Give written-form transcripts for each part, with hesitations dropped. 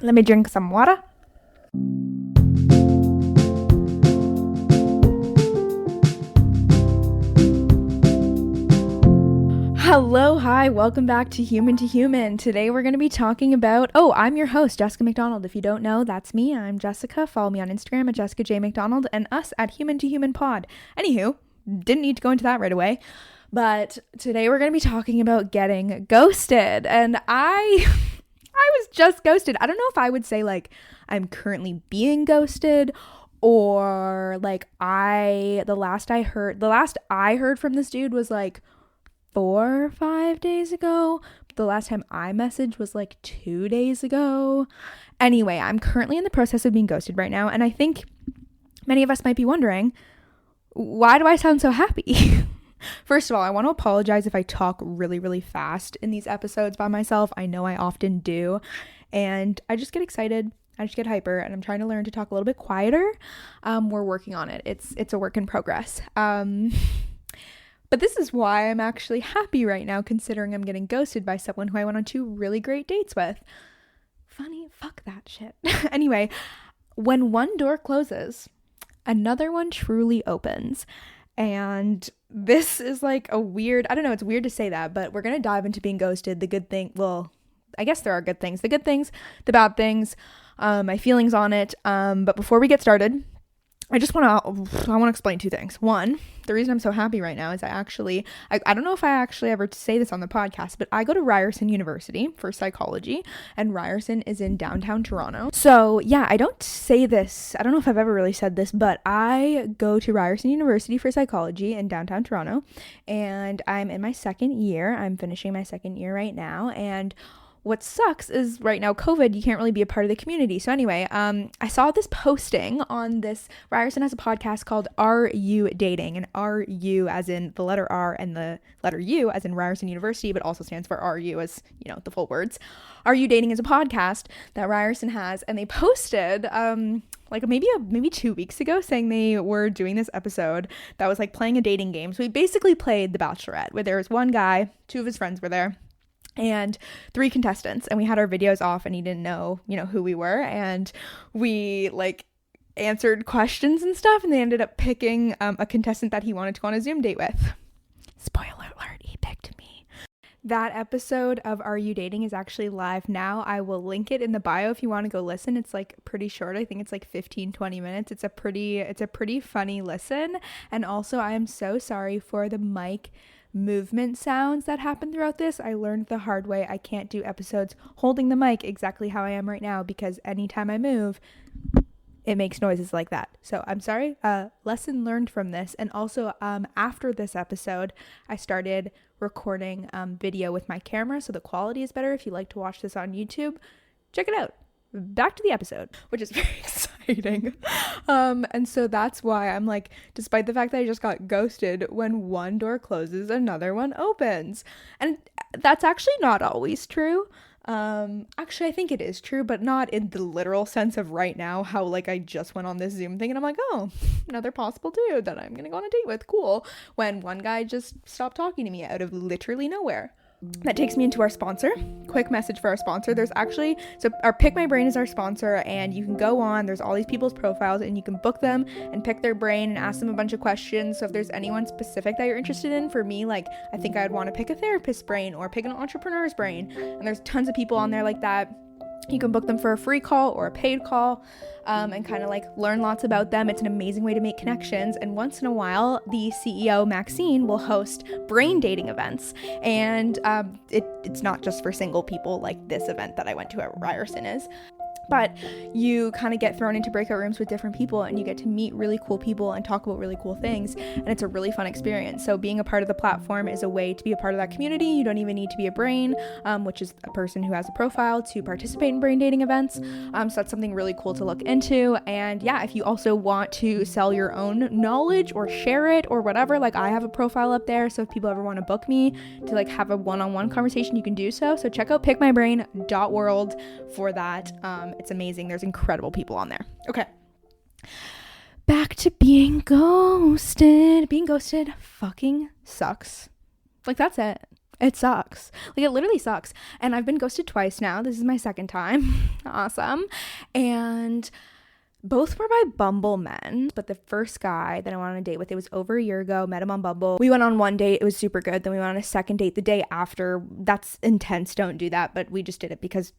Let me drink some water. Hello, hi, welcome back to Human to Human. Today we're going to be talking about, I'm your host, Jessica McDonald. If you don't know, that's me. I'm Jessica. Follow me on Instagram at Jessica J. McDonald and us at Human to Human Pod. Anywho, didn't need to go into that right away. But today we're going to be talking about getting ghosted. And I was just ghosted. I don't know if I would say like I'm currently being ghosted or like the last I heard from this dude was like 4 or 5 days ago. The last time I messaged was like 2 days ago. Anyway, I'm currently in the process of being ghosted right now. And I think many of us might be wondering, why do I sound so happy? First of all, I want to apologize if I talk really, really fast in these episodes by myself. I know I often do. And I just get excited. I just get hyper. And I'm trying to learn to talk a little bit quieter. We're working on it. It's a work in progress. But this is why I'm actually happy right now, considering I'm getting ghosted by someone who I went on 2 really great dates with. Funny, fuck that shit. Anyway, when one door closes, another one truly opens. And this is like a weird, I don't know, it's weird to say that, but we're going to dive into being ghosted. The good thing, well, I guess there are good things. The good things, the bad things, my feelings on it. But before we get started, I want to explain 2 things. One, the reason I'm so happy right now is I don't know if I actually ever say this on the podcast, but I go to Ryerson University for psychology, and Ryerson is in downtown Toronto. So yeah, I don't say this, I don't know if I've ever really said this, but I go to Ryerson University for psychology in downtown Toronto, and I'm in my 2nd year. I'm finishing my 2nd year right now, and what sucks is right now, COVID, you can't really be a part of the community. So anyway, I saw this posting on this, Ryerson has a podcast called Are You Dating? And RU as in the letter R and the letter U as in Ryerson University, but also stands for RU as, the full words. Are You Dating is a podcast that Ryerson has, and they posted like maybe 2 weeks ago saying they were doing this episode that was like playing a dating game. So we basically played The Bachelorette, where there was one guy, 2 of his friends were there, and 3 contestants, and we had our videos off, and he didn't know, who we were, and we like answered questions and stuff, and they ended up picking a contestant that he wanted to go on a Zoom date with. Spoiler alert, he picked me. That episode of Are You Dating is actually live now. I will link it in the bio if you want to go listen. It's like pretty short. I think it's like 15-20 minutes. It's a pretty funny listen. And also, I am so sorry for the mic movement sounds that happen throughout this. I learned the hard way. I can't do episodes holding the mic exactly how I am right now, because anytime I move, it makes noises like that. So I'm sorry. Lesson learned from this. And also, after this episode, I started recording video with my camera, so the quality is better. If you like to watch this on YouTube, check it out. Back to the episode, which is very exciting. And so that's why I'm like, despite the fact that I just got ghosted, when one door closes, another one opens. And that's actually not always true. Actually, I think it is true, but not in the literal sense of right now, how like I just went on this Zoom thing and I'm like, oh, another possible dude that I'm gonna go on a date with. Cool. When one guy just stopped talking to me out of literally nowhere. That takes me into our sponsor. Quick message for our sponsor. There's actually, our Pick My Brain is our sponsor, and you can go on, there's all these people's profiles, and you can book them and pick their brain and ask them a bunch of questions. So if there's anyone specific that you're interested in, for me, like, I think I'd want to pick a therapist's brain or pick an entrepreneur's brain. And there's tons of people on there like that. You can book them for a free call or a paid call, and kind of like learn lots about them. It's an amazing way to make connections. And once in a while, the CEO, Maxine, will host brain dating events. And it's not just for single people like this event that I went to at Ryerson is. But you kind of get thrown into breakout rooms with different people, and you get to meet really cool people and talk about really cool things, and it's a really fun experience. So being a part of the platform is a way to be a part of that community. You don't even need to be a brain, which is a person who has a profile, to participate in brain dating events. So that's something really cool to look into. And yeah, if you also want to sell your own knowledge or share it or whatever, like I have a profile up there, so if people ever want to book me to like have a one-on-one conversation, you can do so. So check out pickmybrain.world for that. It's amazing. There's incredible people on there. Okay. Back to being ghosted. Being ghosted fucking sucks. Like, that's it. It sucks. Like, it literally sucks. And I've been ghosted twice now. This is my second time. Awesome. And both were by Bumble men, but the first guy that I went on a date with, it was over a year ago, met him on Bumble. We went on one date, it was super good. Then we went on a second date the day after. That's intense, don't do that, but we just did it because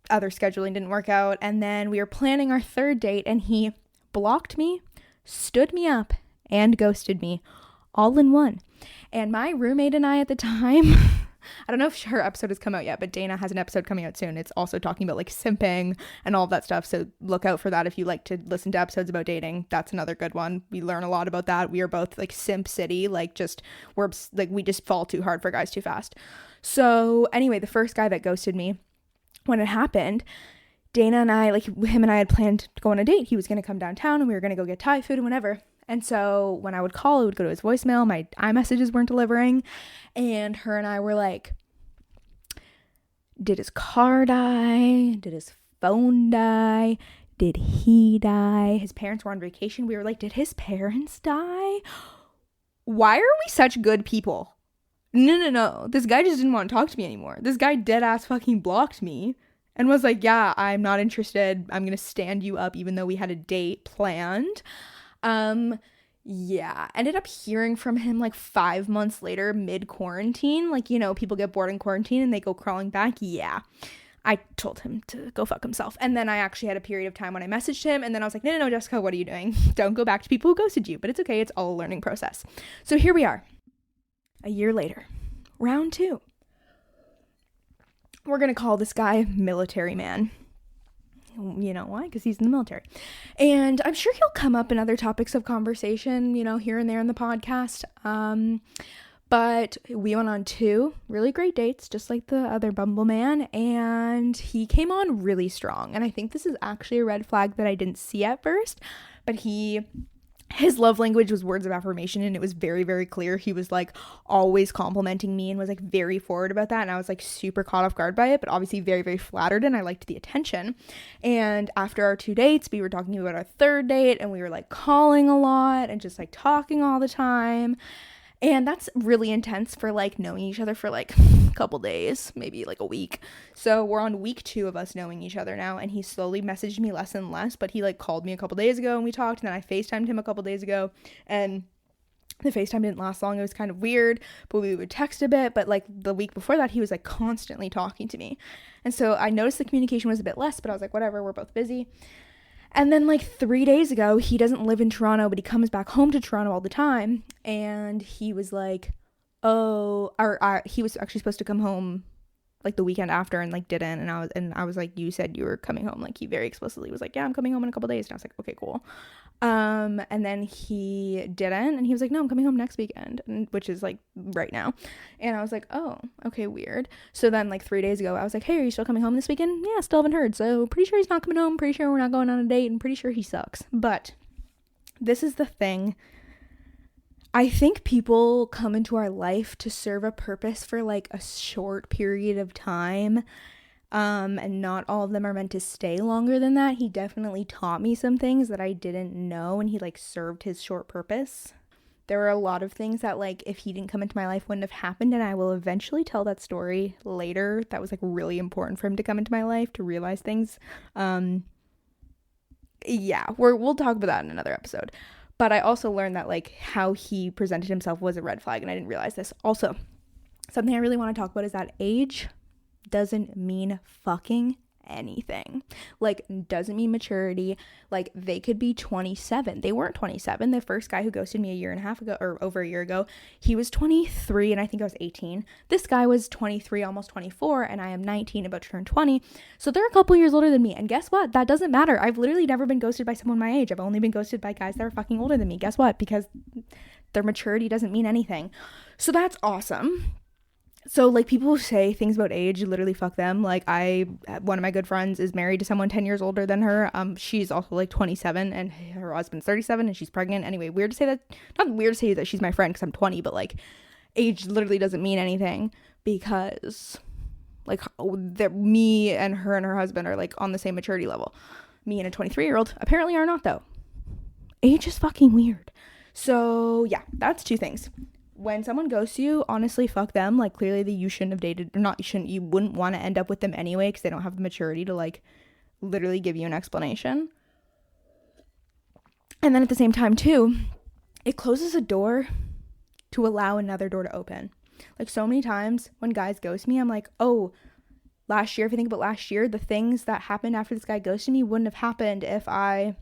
other scheduling didn't work out. And then we were planning our third date, and he blocked me, stood me up, and ghosted me all in one. And my roommate and I at the time, I don't know if her episode has come out yet, but Dana has an episode coming out soon. It's also talking about like simping and all of that stuff. So look out for that if you like to listen to episodes about dating. That's another good one. We learn a lot about that. We are both like simp city, like just we just fall too hard for guys too fast. So anyway, the first guy that ghosted me, when it happened, Dana and I, like him and I had planned to go on a date. He was going to come downtown and we were going to go get Thai food and whatever. And so when I would call, it would go to his voicemail. My iMessages weren't delivering. And her and I were like, did his car die? Did his phone die? Did he die? His parents were on vacation. We were like, did his parents die? Why are we such good people? No. This guy just didn't want to talk to me anymore. This guy dead ass fucking blocked me and was like, yeah, I'm not interested. I'm going to stand you up even though we had a date planned. Yeah, ended up hearing from him like 5 months later, mid-quarantine. Like, you know, people get bored in quarantine and they go crawling back. Yeah, I told him to go fuck himself. And then I actually had a period of time when I messaged him, and then I was like, no, Jessica, what are you doing? Don't go back to people who ghosted you. But it's okay. It's all a learning process. So here we are, a year later, round 2. We're going to call this guy Military Man. You know why? Because he's in the military. And I'm sure he'll come up in other topics of conversation, you know, here and there in the podcast. But we went on 2 really great dates, just like the other Bumble man. And he came on really strong. And I think this is actually a red flag that I didn't see at first. But his love language was words of affirmation, and it was very, very clear. He was like always complimenting me and was like very forward about that, and I was like super caught off guard by it, but obviously very, very flattered, and I liked the attention. And after our 2 dates, we were talking about our third date, and we were like calling a lot and just like talking all the time. And that's really intense for like knowing each other for like a couple days, maybe like a week. So we're on week 2 of us knowing each other now, and he slowly messaged me less and less, but he like called me a couple days ago and we talked, and then I FaceTimed him a couple days ago, and the FaceTime didn't last long. It was kind of weird, but we would text a bit. But like the week before that, he was like constantly talking to me. And so I noticed the communication was a bit less, but I was like, whatever, we're both busy. And then like 3 days ago, he doesn't live in Toronto, but he comes back home to Toronto all the time. And he was like, he was actually supposed to come home like the weekend after and like didn't. And I was like, you said you were coming home. Like he very explicitly was like, yeah, I'm coming home in a couple days. And I was like, okay, cool. And then he didn't, and he was like, no, I'm coming home next weekend, which is like right now. And I was like, oh, okay, weird. So then like 3 days ago, I was like, hey, are you still coming home this weekend? Yeah, still haven't heard. So pretty sure he's not coming home. Pretty sure we're not going on a date, and pretty sure he sucks. But this is the thing. I think people come into our life to serve a purpose for like a short period of time. And not all of them are meant to stay longer than that. He definitely taught me some things that I didn't know, and he like served his short purpose. There were a lot of things that like if he didn't come into my life wouldn't have happened, and I will eventually tell that story later. That was like really important for him to come into my life, to realize things. Yeah, we'll talk about that in another episode. But I also learned that like how he presented himself was a red flag, and I didn't realize this. Also, something I really want to talk about is that age doesn't mean fucking anything. Like, doesn't mean maturity. Like, they could be 27. They weren't 27. The first guy who ghosted me a year and a half ago, or over a year ago, he was 23 and I think I was 18. This guy was 23, almost 24, and I am 19, about to turn 20. So they're a couple years older than me. And guess what? That doesn't matter. I've literally never been ghosted by someone my age. I've only been ghosted by guys that are fucking older than me. Guess what? Because their maturity doesn't mean anything. So that's awesome. So, like, people who say things about age, literally fuck them. Like, one of my good friends is married to someone 10 years older than her. She's also, like, 27, and her husband's 37, and she's pregnant. Anyway, weird to say that, not weird to say that she's my friend because I'm 20, but, like, age literally doesn't mean anything because, like, me and her husband are, like, on the same maturity level. Me and a 23-year-old apparently are not, though. Age is fucking weird. So, yeah, that's 2 things. when someone ghosts you, honestly, fuck them. Like, clearly that you shouldn't have dated, or not, you wouldn't want to end up with them anyway, because they don't have the maturity to, like, literally give you an explanation. And then at the same time, too, it closes a door to allow another door to open. Like, so many times when guys ghost me, I'm like, oh, last year, if you think about last year, the things that happened after this guy ghosted me wouldn't have happened if I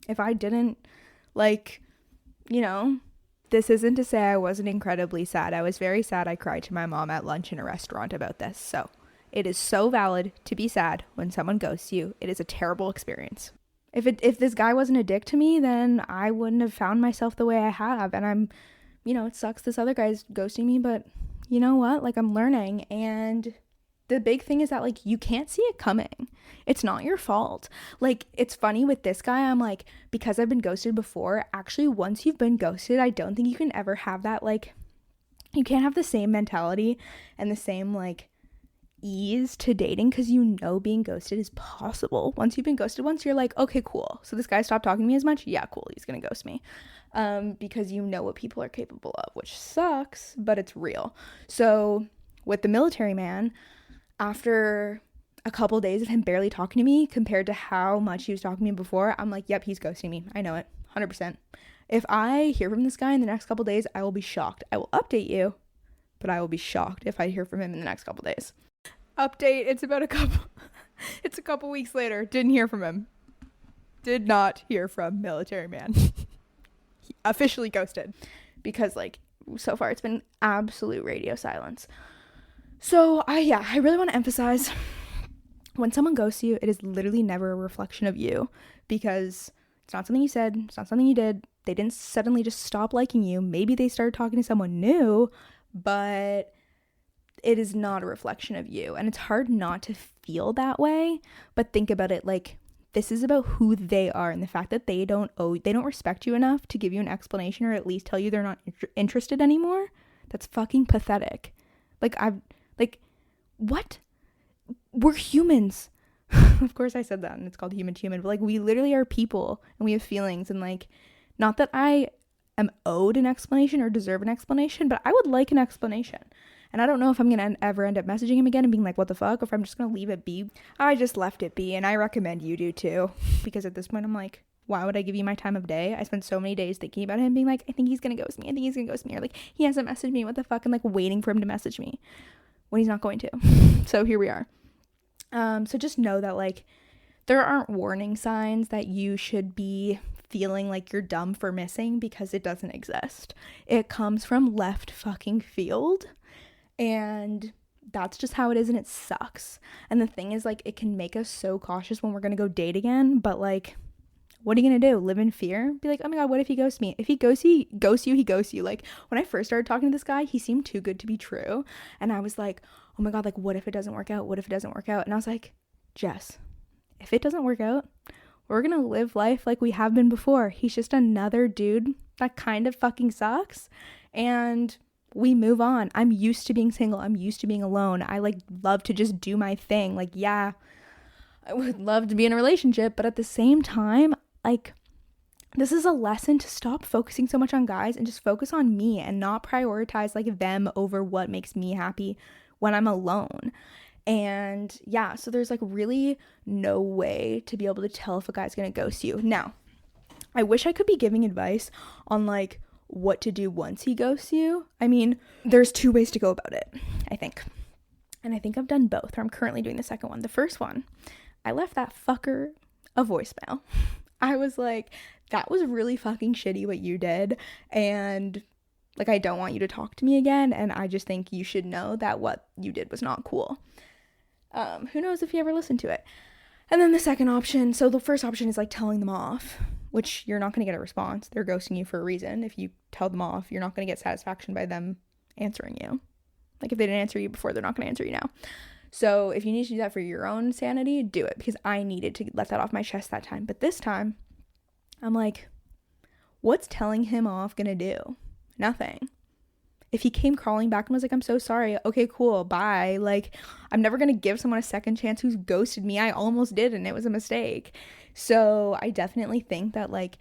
didn't, like, you know. This isn't to say I wasn't incredibly sad. I was very sad. I cried to my mom at lunch in a restaurant about this. So it is so valid to be sad when someone ghosts you. It is a terrible experience. If this guy wasn't a dick to me, then I wouldn't have found myself the way I have. And I'm, it sucks this other guy's ghosting me, but you know what? Like, I'm learning. And the big thing is that, like, you can't see it coming. It's not your fault. Like, it's funny with this guy, I'm like, because I've been ghosted before, actually, once you've been ghosted, I don't think you can ever have that, like, you can't have the same mentality and the same, like, ease to dating, because being ghosted is possible. Once you've been ghosted once, you're like, okay, cool. So this guy stopped talking to me as much? Yeah, cool. He's gonna ghost me. Because you know what people are capable of, which sucks, but it's real. So with the military man, after a couple days of him barely talking to me compared to how much he was talking to me before, I'm like, yep, he's ghosting me. I know it, 100%. If I hear from this guy in the next couple days, I will be shocked. I will update you, but I will be shocked if I hear from him in the next couple days. Update, it's a couple weeks later. Didn't hear from him. Did not hear from military man. He officially ghosted. Because, like, so far it's been absolute radio silence. So, I really want to emphasize, when someone ghosts you, it is literally never a reflection of you, because it's not something you said, it's not something you did. They didn't suddenly just stop liking you. Maybe they started talking to someone new, but it is not a reflection of you. And it's hard not to feel that way, but think about it, like, this is about who they are, and the fact that they don't respect you enough to give you an explanation, or at least tell you they're not interested anymore. That's fucking pathetic. What? We're humans. Of course I said that, and it's called human to human, but, like, we literally are people, and we have feelings, and, like, not that I am owed an explanation or deserve an explanation, but I would like an explanation. And I don't know if I'm going to ever end up messaging him again and being like, what the fuck? Or if I'm just going to leave it be. I just left it be, and I recommend you do too. Because at this point, I'm like, why would I give you my time of day? I spent so many days thinking about him, being like, I think he's going to ghost me. I think he's going to ghost me. Or, like, he hasn't messaged me. What the fuck? And, like, waiting for him to message me when he's not going to. So here we are. So just know that, like, there aren't warning signs that you should be feeling like you're dumb for missing, because it doesn't exist. It comes from left fucking field. And that's just how it is, and it sucks. And the thing is, like, it can make us so cautious when we're gonna go date again, but, like, what are you gonna do? Live in fear? Be like, oh my god, what if he ghosts me? If he ghosts you, he ghosts you. Like, when I first started talking to this guy, he seemed too good to be true, and I was like, oh my god, like, what if it doesn't work out? What if it doesn't work out? And I was like, Jess, if it doesn't work out, we're gonna live life like we have been before. He's just another dude that kind of fucking sucks, and we move on. I'm used to being single. I'm used to being alone. I, like, love to just do my thing. Like, yeah, I would love to be in a relationship, but at the same time, like, this is a lesson to stop focusing so much on guys and just focus on me, and not prioritize, like, them over what makes me happy when I'm alone. And yeah, so there's, like, really no way to be able to tell if a guy's gonna ghost you. Now, I wish I could be giving advice on, like, what to do once he ghosts you. I mean, there's two ways to go about it, I think. And I think I've done both, or I'm currently doing the second one. The first one, I left that fucker a voicemail. I was like, that was really fucking shitty what you did, and, like, I don't want you to talk to me again, and I just think you should know that what you did was not cool. Who knows if you ever listened to it. And then the second option, so the first option is, like, telling them off, which you're not going to get a response. They're ghosting you for a reason. If you tell them off, you're not going to get satisfaction by them answering you. Like, if they didn't answer you before, they're not going to answer you now. So if you need to do that for your own sanity, do it, because I needed to let that off my chest that time. But this time, I'm like, what's telling him off going to do? Nothing. If he came crawling back and was like, I'm so sorry, okay, cool, bye. Like, I'm never going to give someone a second chance who's ghosted me. I almost did, and it was a mistake. So I definitely think that, like,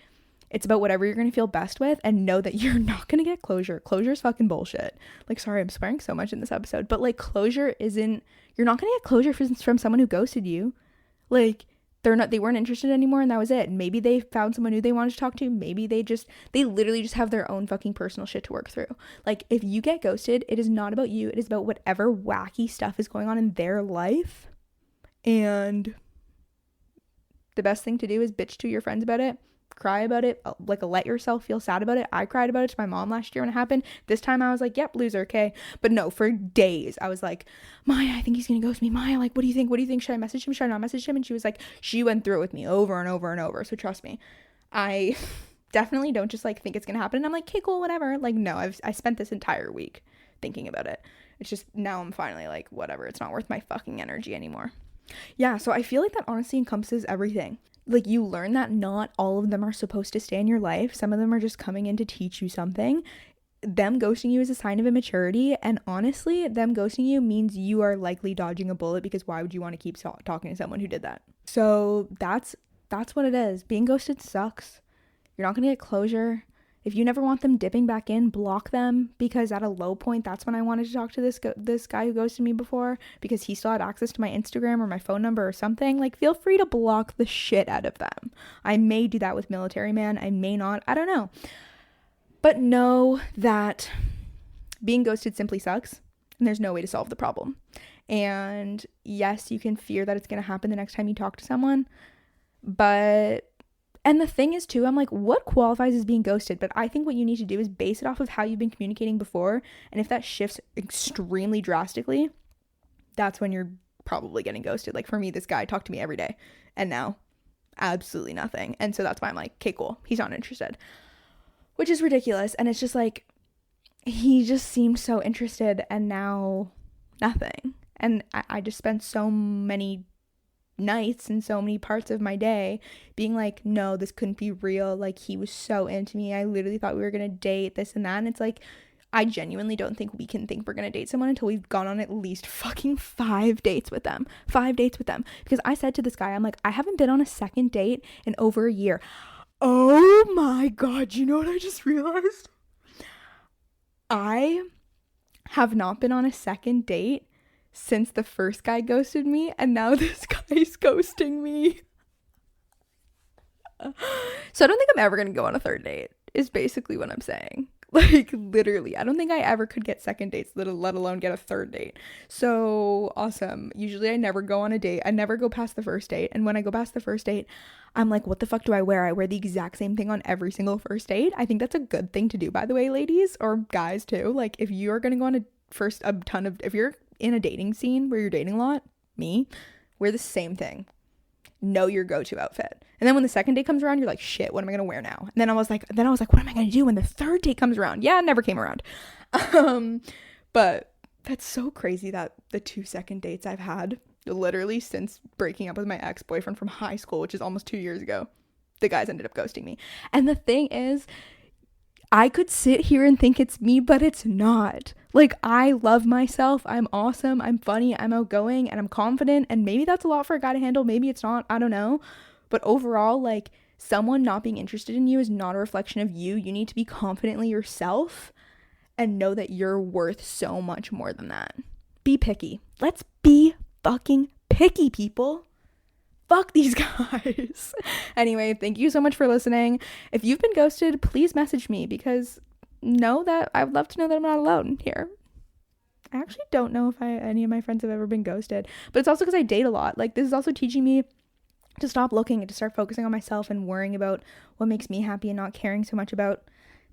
It's about whatever you're going to feel best with, and know that you're not going to get closure. Closure is fucking bullshit. Like, sorry, I'm swearing so much in this episode, but like closure isn't, you're not going to get closure from someone who ghosted you. Like, they weren't interested anymore and that was it. Maybe they found someone who they wanted to talk to. Maybe they literally just have their own fucking personal shit to work through. Like, if you get ghosted, it is not about you. It is about whatever wacky stuff is going on in their life. And the best thing to do is bitch to your friends about it. Cry about it, like let yourself feel sad about it. I cried about it to my mom last year when it happened. This time I was like, yep, loser, okay. But no, for days I was like, Maya, I think he's gonna ghost me. Maya, like, what do you think? Should I message him? Should I not message him? And she was like, she went through it with me over and over and over. So trust me, I definitely don't just like think it's gonna happen and I'm like, okay, cool, whatever. Like, no, I spent this entire week thinking about it. It's just now I'm finally like, whatever, it's not worth my fucking energy anymore. Yeah, so I feel like that honestly encompasses everything. Like, you learn that not all of them are supposed to stay in your life. Some of them are just coming in to teach you something. Them ghosting you is a sign of immaturity, and honestly, them ghosting you means you are likely dodging a bullet, because why would you want to keep talking to someone who did that? So that's what it is. Being ghosted sucks. You're not gonna get closure. If you never want them dipping back in, block them, because at a low point, that's when I wanted to talk to this guy who ghosted me before, because he still had access to my Instagram or my phone number or something. Like, feel free to block the shit out of them. I may do that with Military Man. I may not. I don't know. But know that being ghosted simply sucks, and there's no way to solve the problem. And yes, you can fear that it's going to happen the next time you talk to someone, but... And the thing is too, I'm like, what qualifies as being ghosted? But I think what you need to do is base it off of how you've been communicating before. And if that shifts extremely drastically, that's when you're probably getting ghosted. Like, for me, this guy talked to me every day and now absolutely nothing. And so that's why I'm like, okay, cool, he's not interested, which is ridiculous. And it's just like, he just seemed so interested and now nothing. And I just spent so many nights and so many parts of my day being like, no, this couldn't be real. Like, he was so into me. I literally thought we were gonna date, this and that. And it's like, I genuinely don't think we can think we're gonna date someone until we've gone on at least fucking 5 dates with them. 5 dates with them. Because I said to this guy, I'm like, I haven't been on a second date in over a year. Oh my god, you know what I just realized? I have not been on a second date since the first guy ghosted me, and now this guy's ghosting me. So I don't think I'm ever gonna go on a third date, is basically what I'm saying. Like, literally, I don't think I ever could get second dates, let alone get a third date. So awesome. Usually I never go on a date. I never go past the first date. And when I go past the first date, I'm like, what the fuck do I wear? I wear the exact same thing on every single first date. I think that's a good thing to do, by the way, ladies, or guys too. Like, if you're gonna go on if you're in a dating scene where you're dating a lot, wear the same thing. Know your go-to outfit. And then when the second date comes around, you're like, shit, what am I gonna wear now? And then I was like, what am I gonna do when the third date comes around? Yeah, it never came around. But that's so crazy that the 2 second dates I've had literally since breaking up with my ex-boyfriend from high school, which is almost 2 years ago, the guys ended up ghosting me. And the thing is, I could sit here and think it's me, but it's not. Like, I love myself. I'm awesome. I'm funny. I'm outgoing and I'm confident. And maybe that's a lot for a guy to handle. Maybe it's not. I don't know. But overall, like, someone not being interested in you is not a reflection of you. You need to be confidently yourself and know that you're worth so much more than that. Be picky. Let's be fucking picky, people. Fuck these guys. Anyway, thank you so much for listening. If you've been ghosted, please message me, because I would love to know that I'm not alone here. I actually don't know if any of my friends have ever been ghosted, but it's also because I date a lot. Like, this is also teaching me to stop looking and to start focusing on myself and worrying about what makes me happy and not caring so much about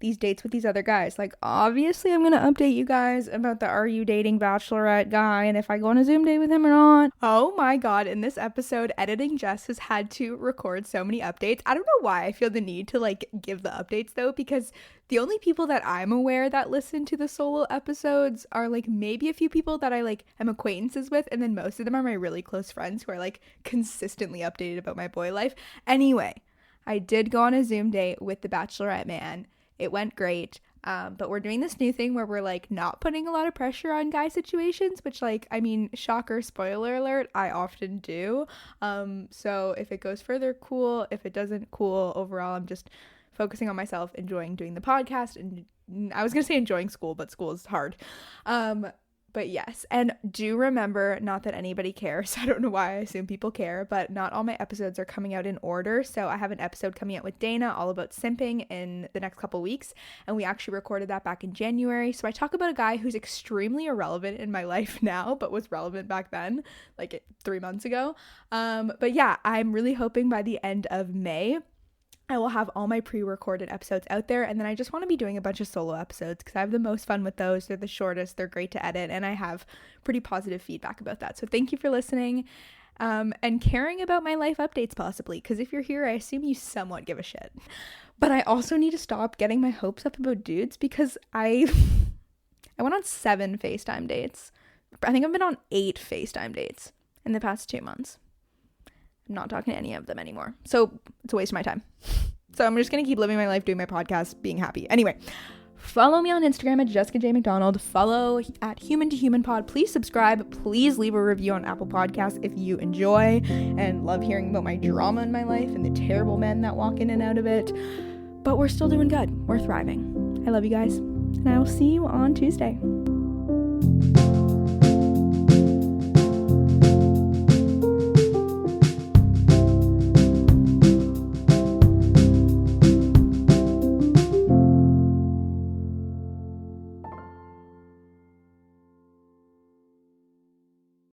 these dates with these other guys. Like, obviously I'm gonna update you guys about the Are You Dating Bachelorette guy and if I go on a Zoom date with him or not. Oh my god, in this episode, editing Jess has had to record so many updates. I don't know why I feel the need to like give the updates though, because the only people that I'm aware that listen to the solo episodes are like maybe a few people that I like am acquaintances with, and then most of them are my really close friends who are like consistently updated about my boy life. Anyway, I did go on a Zoom date with the Bachelorette man. It went great, but we're doing this new thing where we're like not putting a lot of pressure on guy situations, which, like, I mean, shocker, spoiler alert, I often do. So if it goes further, cool. If it doesn't, cool. Overall, I'm just focusing on myself, enjoying doing the podcast, and I was going to say enjoying school, but school is hard. But yes, and do remember, not that anybody cares, I don't know why I assume people care, but not all my episodes are coming out in order. So I have an episode coming out with Dana all about simping in the next couple weeks, and we actually recorded that back in January. So I talk about a guy who's extremely irrelevant in my life now, but was relevant back then, like 3 months ago. But yeah, I'm really hoping by the end of May, I will have all my pre-recorded episodes out there, and then I just want to be doing a bunch of solo episodes because I have the most fun with those. They're the shortest, they're great to edit, and I have pretty positive feedback about that. So thank you for listening and caring about my life updates possibly, because if you're here, I assume you somewhat give a shit. But I also need to stop getting my hopes up about dudes because I went on 7 FaceTime dates. I think I've been on 8 FaceTime dates in the past 2 months. I'm not talking to any of them anymore. So it's a waste of my time. So I'm just going to keep living my life, doing my podcast, being happy. Anyway, follow me on Instagram at Jessica J. McDonald. Follow at Human to Human Pod. Please subscribe. Please leave a review on Apple Podcasts if you enjoy and love hearing about my drama in my life and the terrible men that walk in and out of it. But we're still doing good. We're thriving. I love you guys. And I will see you on Tuesday.